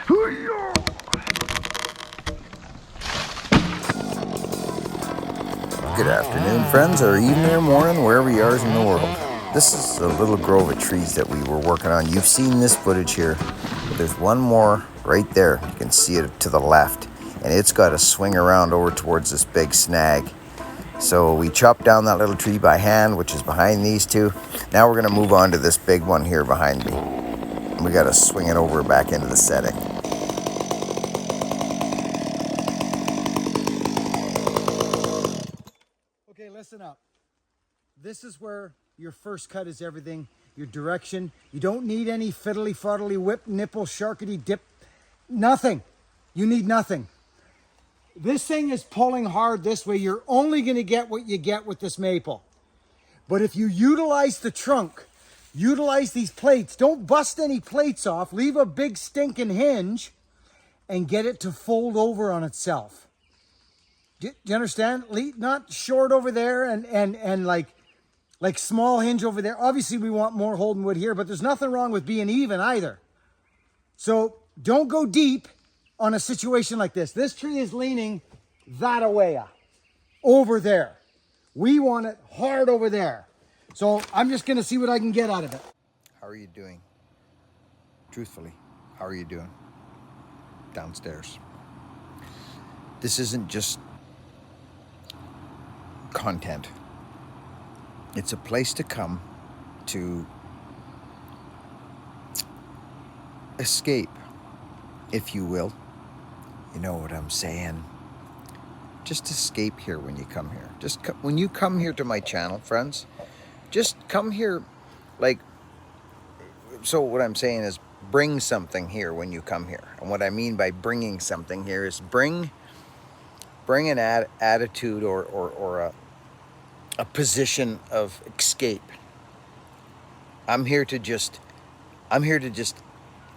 Good afternoon, friends, or evening or morning, wherever you are in the world. This is a little grove of trees that we were working on. You've seen this footage here, but there's one more right there. You can see it to the left, and it's got to swing around over towards this big snag. So we chopped down that little tree by hand, which is behind these two. Now we're going to move on to this big one here behind me. We got to swing it over back into the setting. Okay, listen up. This is where your first cut is everything. Your direction. You don't need any fiddly fuddly whip, nipple, sharkety dip. Nothing. You need nothing. This thing is pulling hard this way. You're only going to get what you get with this maple. But if you utilize the trunk, utilize these plates, don't bust any plates off, leave a big stinking hinge and get it to fold over on itself. Do you understand? Not short over there and like small hinge over there. Obviously, we want more holding wood here, but there's nothing wrong with being even either. So don't go deep on a situation like this. This tree is leaning that away, over there. We want it hard over there. So I'm just going to see what I can get out of it. How are you doing? Truthfully, how are you doing? Downstairs. This isn't just content. It's a place to come to escape, if you will. You know what I'm saying? Just escape here when you come here. When you come here to my channel, friends, just come here so what I'm saying is bring something here when you come here. And what I mean by bringing something here is bring an attitude or a position of escape. I'm here to just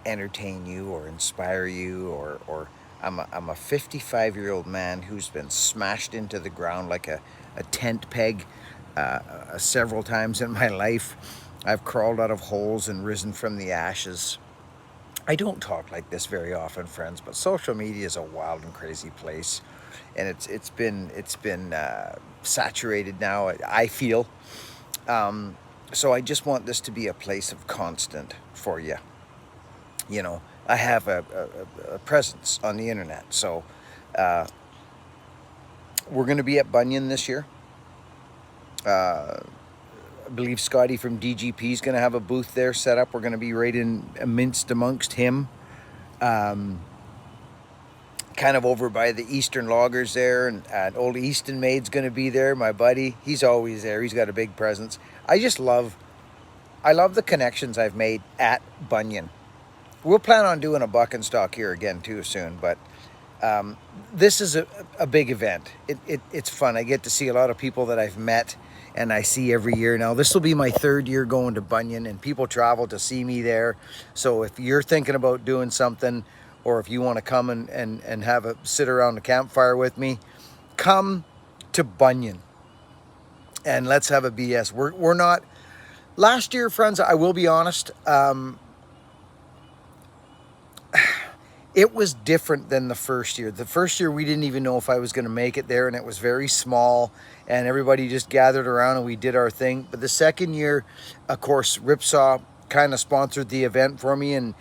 entertain you or inspire you, or I'm a 55-year-old man who's been smashed into the ground like a tent peg several times in my life. I've crawled out of holes and risen from the ashes. I don't talk like this very often, friends, but social media is a wild and crazy place, and it's been saturated now, I feel. So I just want this to be a place of constant for you. You know, I have a presence on the internet, so we're going to be at Bunyan this year. I believe Scotty from DGP is going to have a booth there set up. We're going to be right amidst amongst him. Kind of over by the Eastern Loggers there, and old Easton Maid's going to be there, my buddy. He's always there. He's got a big presence. I love the connections I've made at Bunyan. We'll plan on doing a buck and stock here again too soon, but this is a big event. It's fun. I get to see a lot of people that I've met and I see every year now. This will be my third year going to Bunyan, and people travel to see me there. So if you're thinking about doing something, or if you want to come and have a sit around the campfire with me, come to Bunyan and let's have a BS. We're not, last year, friends, I will be honest, it was different than the first year. The first year, we didn't even know if I was going to make it there, and it was very small, and everybody just gathered around and we did our thing. But the second year, of course, Ripsaw kind of sponsored the event for me and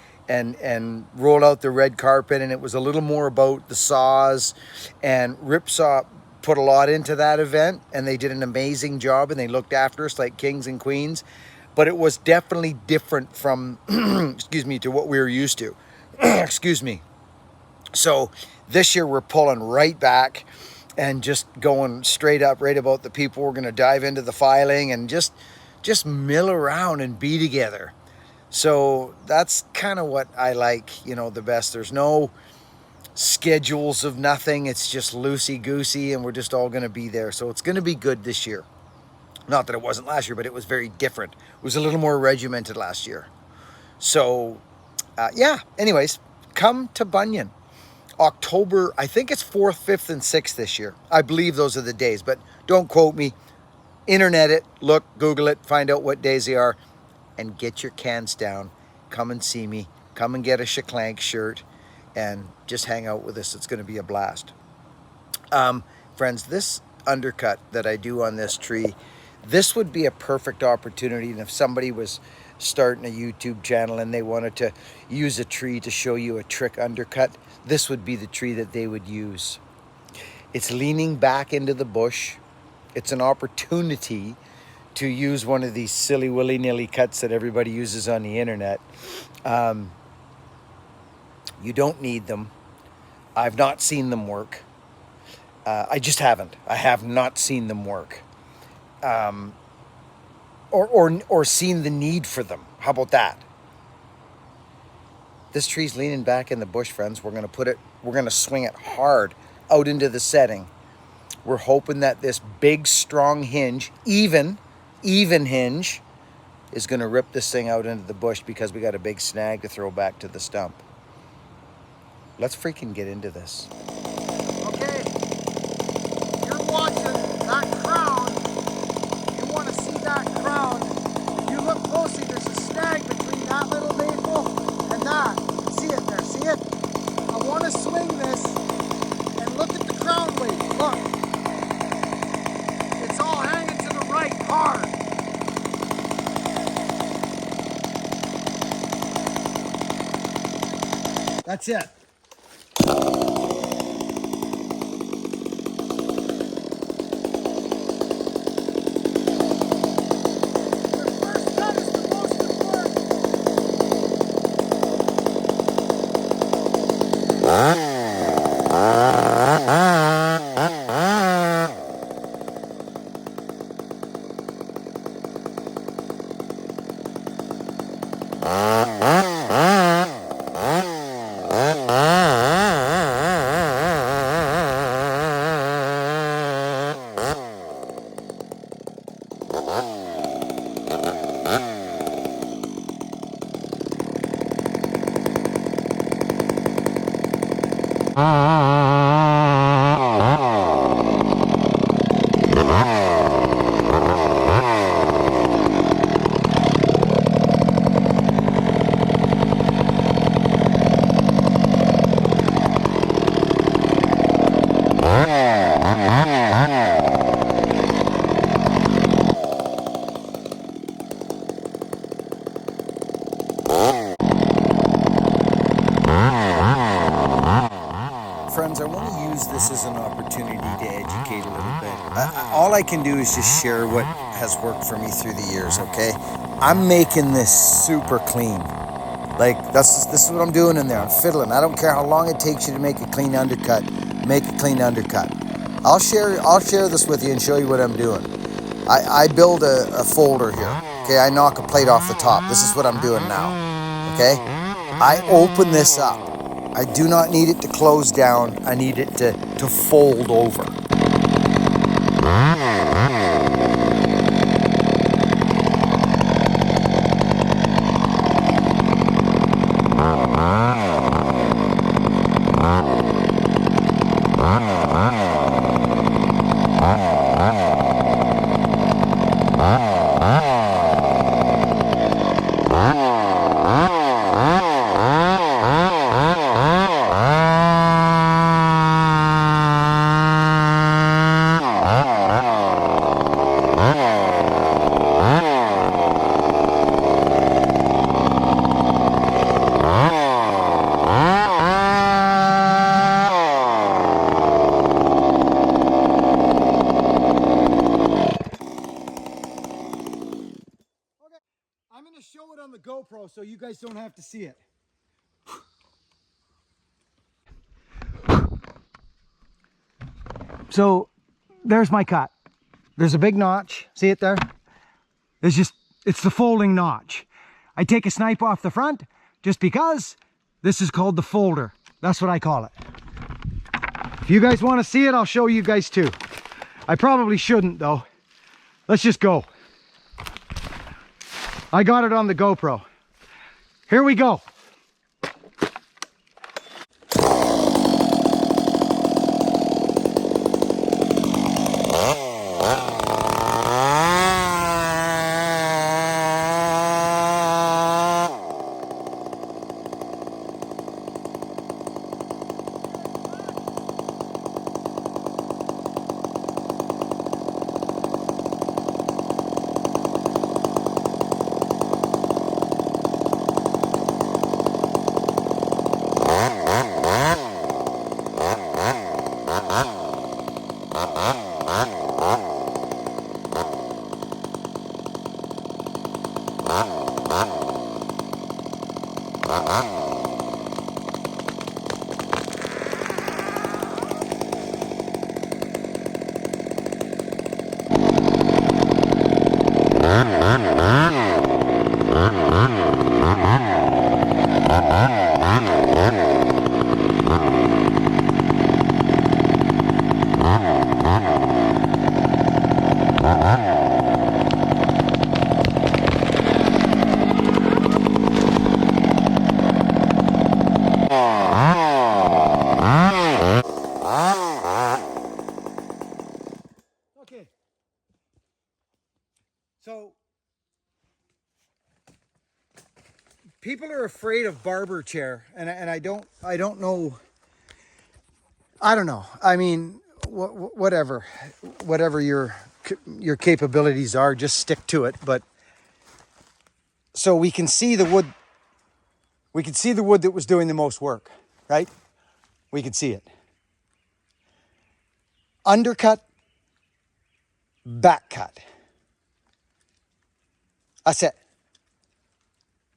rolled out the red carpet, and it was a little more about the saws, and Ripsaw put a lot into that event, and they did an amazing job, and they looked after us like kings and queens. But it was definitely different from, excuse me, to what we were used to. Excuse me. So this year we're pulling right back and just going straight up right about the people. We're going to dive into the filing and just mill around and be together. So that's kind of what I like, you know, the best. There's no schedules of nothing. It's just loosey-goosey, and we're just all going to be there. So it's going to be good this year. Not that it wasn't last year, but it was very different. It was a little more regimented last year. So yeah, anyways, come to Bunyan. October, I think it's 4th, 5th, and 6th this year. I believe those are the days, but don't quote me. Internet it, look, Google it, find out what days they are, and get your cans down. Come and see me. Come and get a Shaklank shirt. and just hang out with us. It's going to be a blast. Friends, this undercut that I do on this tree, this would be a perfect opportunity. And if somebody was starting a YouTube channel and they wanted to use a tree to show you a trick undercut, this would be the tree that they would use. It's leaning back into the bush. It's an opportunity to use one of these silly willy-nilly cuts that everybody uses on the internet. You don't need them. I've not seen them work. I just haven't. I have not seen them work. Or seen the need for them. How about that? This tree's leaning back in the bush, friends. We're gonna swing it hard out into the setting. We're hoping that this big, strong hinge, even hinge, is gonna rip this thing out into the bush because we got a big snag to throw back to the stump. Let's freaking get into this. Okay, you're watching that crown. You want to see that crown. If you look closely, there's a snag between that little maple and that. See it there, see it? I want to swing this and look at the crown weight. Look. It's all hanging to the right hard. That's it. Friends, I want to use this as an opportunity to educate a little bit. All I can do is just share what has worked for me through the years, okay? I'm making this super clean. Like, this is what I'm doing in there. I'm fiddling. I don't care how long it takes you to make a clean undercut. Make a clean undercut. I'll share this with you and show you what I'm doing. I build a folder here, okay? I knock a plate off the top. This is what I'm doing now, okay? I open this up. I do not need it to close down. I need it to fold over. I'm going to show it on the GoPro so you guys don't have to see it. So there's my cut. There's a big notch. See it there? It's the folding notch. I take a snipe off the front just because this is called the folder. That's what I call it. If you guys want to see it, I'll show you guys too. I probably shouldn't though. Let's just go. I got it on the GoPro. Here we go. people are afraid of barber chair, and I don't know. I don't know. I mean, whatever your capabilities are, just stick to it. But so we can see the wood. We can see the wood that was doing the most work, right? We can see it. Undercut, back cut. That's it.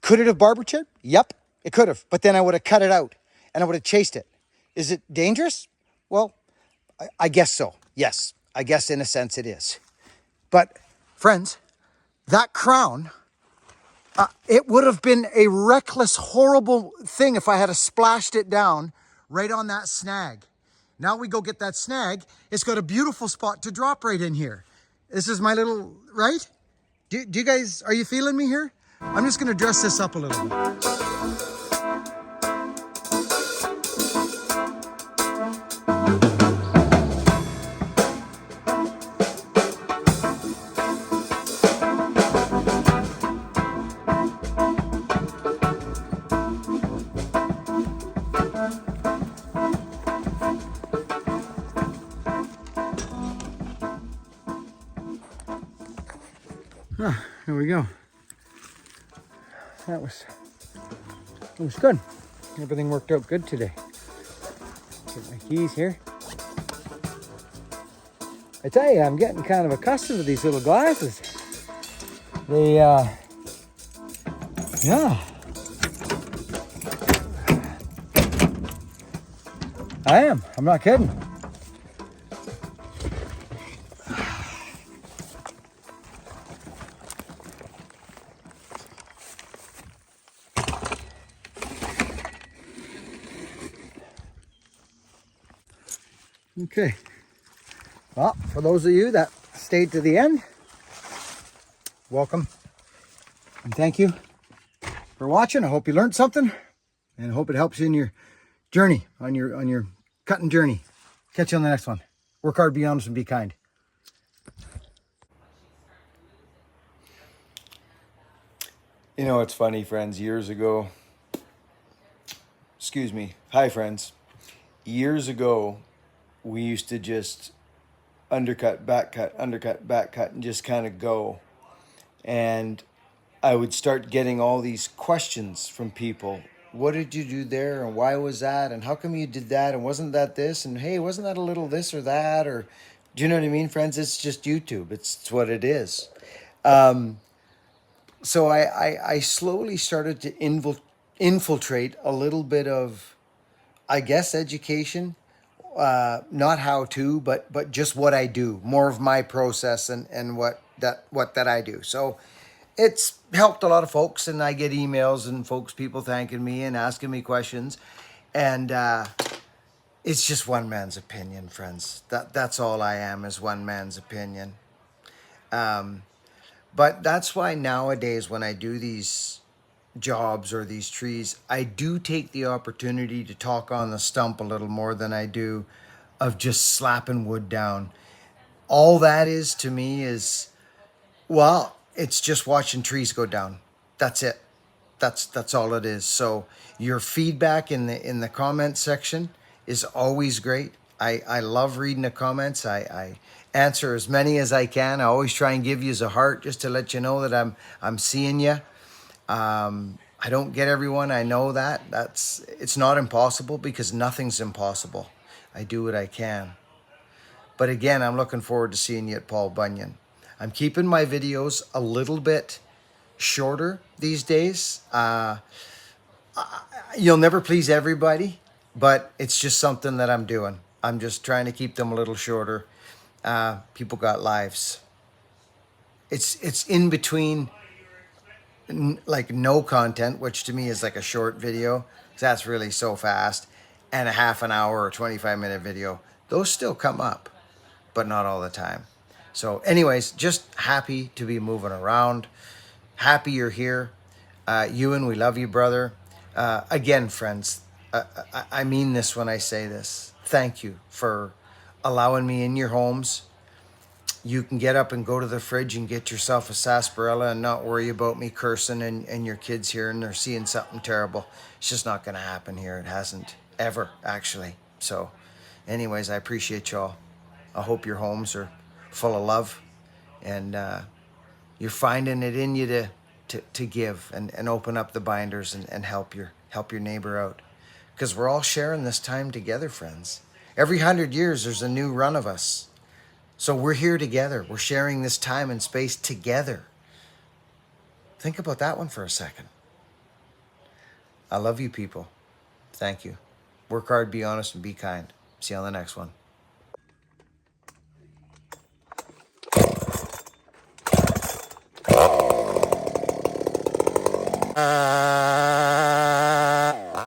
Could it have barber chaired? Yep, it could have. But then I would have cut it out and I would have chased it. Is it dangerous? Well, I guess so. Yes, I guess in a sense it is. But friends, that crown, it would have been a reckless, horrible thing if I had splashed it down right on that snag. Now we go get that snag. It's got a beautiful spot to drop right in here. This is my little, right? Do you guys, are you feeling me here? I'm just gonna dress this up a little bit. Here we go. That was good. Everything worked out good today. Get my keys here. I tell you, I'm getting kind of accustomed to these little glasses. They, yeah. I am. I'm not kidding. Okay. Well, for those of you that stayed to the end, welcome and thank you for watching. I hope you learned something and I hope it helps you in your journey, on your cutting journey. Catch you on the next one. Work hard, be honest, and be kind. You know, it's funny, friends. Years ago, excuse me. Hi, friends. Years ago, we used to just undercut, back cut, and just kind of go. And I would start getting all these questions from people. What did you do there? And why was that? And how come you did that? And wasn't that this? And hey, wasn't that a little this or that? Or do you know what I mean, friends? It's just YouTube. It's what it is. So I slowly started to infiltrate a little bit of, I guess, education. Not how to, but just what I do, more of my process and what that I do. So it's helped a lot of folks, and I get emails and people thanking me and asking me questions, and it's just one man's opinion, friends. That's all I am, is one man's opinion. But that's why nowadays when I do these jobs or these trees, I do take the opportunity to talk on the stump a little more than I do of just slapping wood down. All that is to me is, well, it's just watching trees go down. That's it. That's all it is. So your feedback in the comment section is always great. I love reading the comments. I answer as many as I can. I always try and give you a heart just to let you know that I'm seeing you. I don't get everyone. I know that. It's not impossible, because nothing's impossible. I do what I can. But again, I'm looking forward to seeing you at Paul Bunyan. I'm keeping my videos a little bit shorter these days. You'll never please everybody, but it's just something that I'm doing. I'm just trying to keep them a little shorter. People got lives. It's in between like no content, which to me is like a short video, because that's really so fast, and a half an hour or 25-minute video. Those still come up, but not all the time. So anyways, just happy to be moving around. Happy you're here. Ewan, we love you, brother. Again, friends, I mean this when I say this. Thank you for allowing me in your homes. you can get up and go to the fridge and get yourself a sarsaparilla and not worry about me cursing and your kids here and they're seeing something terrible. It's just not going to happen here. It hasn't ever, actually. So, anyways, I appreciate y'all. I hope your homes are full of love and you're finding it in you to give and open up the binders and help your neighbor out. Because we're all sharing this time together, friends. Every 100 years, there's a new run of us. So we're here together. We're sharing this time and space together. Think about that one for a second. I love you people. Thank you. Work hard, be honest, and be kind. See you on the next one.